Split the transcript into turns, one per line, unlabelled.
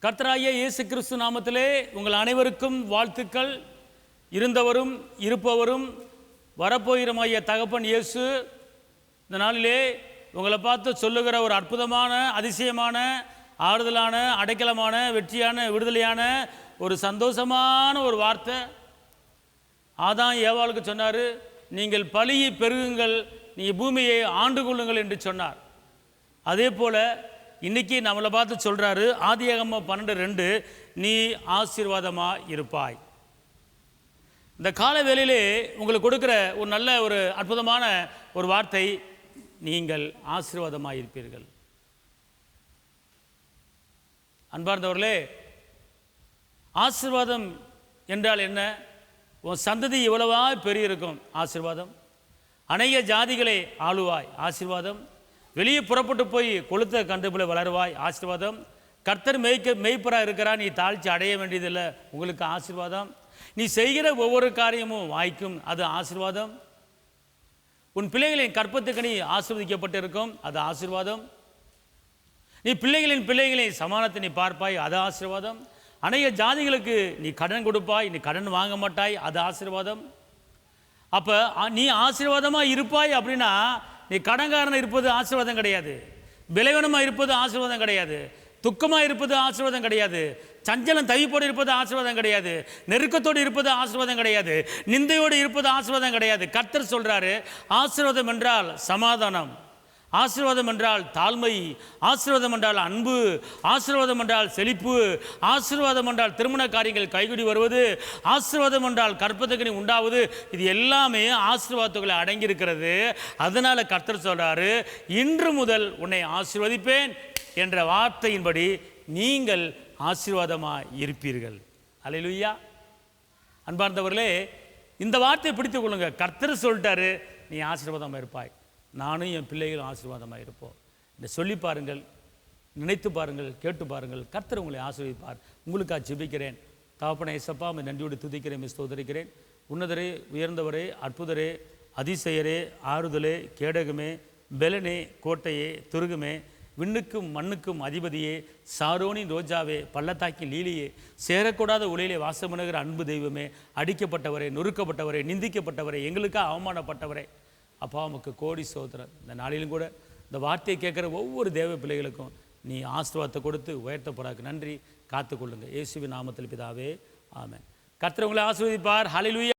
கர்த்தராகிய இயேசு கிறிஸ்து நாமத்திலே உங்கள் அனைவருக்கும் வாழ்த்துக்கள். இருந்தவரும் இருப்பவரும் வரப்போகிறமாகிய தகப்பன் இயேசு இந்த நாளிலே உங்களை பார்த்து சொல்லுகிற ஒரு அற்புதமான, அதிசயமான, ஆறுதலான, அடைக்கலமான, வெற்றியான, விடுதலையான ஒரு சந்தோஷமான ஒரு வார்த்தை. ஆதாம் ஏவாளுக்கு சொன்னார், நீங்கள் பலுகி பெருகுங்கள், நீங்கள் பூமியை ஆண்டு கொள்ளுங்கள் என்று சொன்னார். அதே போல் இன்றைக்கி நம்மளை பார்த்து சொல்கிறாரு, ஆதியாகமம் 12:2, நீ ஆசீர்வாதமாக இருப்பாய். இந்த கால வேளையிலே உங்களுக்கு கொடுக்குற ஒரு நல்ல ஒரு அற்புதமான ஒரு வார்த்தை, நீங்கள் ஆசீர்வாதமாக இருப்பீர்கள். அன்பார்ந்தவர்களே, ஆசீர்வாதம் என்றால் என்ன? உன் சந்ததி இவ்வளவா பெருகிருக்கும், ஆசீர்வாதம். அநேக ஜாதிகளை ஆளுவாய், ஆசீர்வாதம். வெளியே புறப்பட்டு போய் கொளுத்த கன்று போல வளருவாய், ஆசீர்வாதம். கர்த்தர் மெய்ப்பராக இருக்கிறார், நீ தாழ்ச்சி அடைய வேண்டியதில்லை, உங்களுக்கு ஆசீர்வாதம். நீ செய்கிற ஒவ்வொரு காரியமும் வாய்க்கும், அது ஆசீர்வாதம். உன் பிள்ளைகளின் கற்பத்துக்கணி ஆசீர்வதிக்கப்பட்டு இருக்கும், அது ஆசீர்வாதம். நீ பிள்ளைகளை சமானத்தை நீ பார்ப்பாய், அது ஆசீர்வாதம். அநேக ஜாதிகளுக்கு நீ கடன் கொடுப்பாய், நீ கடன் வாங்க மாட்டாய், அது ஆசீர்வாதம். அப்போ நீ ஆசீர்வாதமாக இருப்பாய் அப்படின்னா, நீ கடன்காரன் இருப்பது ஆசீர்வாதம் கிடையாது, பலவீனமாக இருப்பது ஆசீர்வாதம் கிடையாது, துக்கமாக இருப்பது ஆசீர்வாதம் கிடையாது, சஞ்சலம் தவிப்போடு இருப்பது ஆசீர்வாதம் கிடையாது, நெருக்கத்தோடு இருப்பது ஆசீர்வாதம் கிடையாது, நிந்தையோடு இருப்பது ஆசீர்வாதம் கிடையாது. கர்த்தர் சொல்கிறாரு, ஆசீர்வாதம் என்றால் சமாதானம், ஆசீர்வாதம் என்றால் தாழ்மை, ஆசீர்வாதம் என்றால் அன்பு, ஆசீர்வாதம் என்றால் செழிப்பு, ஆசீர்வாதம் என்றால் திருமண காரியங்கள் கைகூடி வருவது, ஆசீர்வாதம் என்றால் கற்பத்துக்கணி உண்டாவது. இது எல்லாமே ஆசீர்வாதத்துக்குள்ளே அடங்கியிருக்கிறது. அதனால் கர்த்தர் சொல்கிறாரு, இன்று முதல் உன்னை ஆசீர்வதிப்பேன் என்ற வார்த்தையின்படி நீங்கள் ஆசீர்வாதமாக இருப்பீர்கள். அல்லேலூயா. அன்பார்ந்தவர்களே, இந்த வார்த்தையை பிடித்துக் கொள்ளுங்க. கர்த்தர் சொல்லிட்டாரு, நீ ஆசீர்வாதமாக இருப்பாய், நானும் என் பிள்ளைகளும் ஆசீர்வாதமாக இருப்போம். இதை சொல்லி பாருங்கள், நினைத்து பாருங்கள், கேட்டு பாருங்கள். கர்த்தர் உங்களை ஆசீர்வதிப்பார். உங்களுக்காக ஜெபிக்கிறேன். தகப்பனே இயேசப்பா, உம்மை நன்றியோடு துதிக்கிறேன், ஸ்தோத்திரிக்கிறேன். உன்னதரே, உயர்ந்தவரே, அற்புதரே, அதிசயரே, ஆறுதலே, கேடகமே, பெலனே, கோட்டையே, துருகமே, விண்ணுக்கும் மண்ணுக்கும் அதிபதியே, சாரோனின் ரோஜாவே, பள்ளத்தாக்கின் லீலியே, சேரக்கூடாத உலையிலே வாசம் பண்ணுகிற அன்பு தெய்வமே, அடிக்கப்பட்டவரே, நொறுக்கப்பட்டவரே, நிந்திக்கப்பட்டவரே, எங்களுக்காக அவமானப்பட்டவரே, அப்பா உமக்கு கோடி ஸ்தோத்திரம். இந்த நாளிலும் கூட இந்த வார்த்தையை கேட்குற ஒவ்வொரு தேவ பிள்ளைகளுக்கும் நீ ஆசீர்வாதத்தை கொடுத்து உயர்த்தப்படாக்கு நன்றி. காத்துக்கொள்ளுங்க. இயேசுவின் நாமத்தில் பிதாவே, ஆமென். கர்த்தர் உங்களை ஆசீர்வதிப்பார். ஹல்லேலூயா.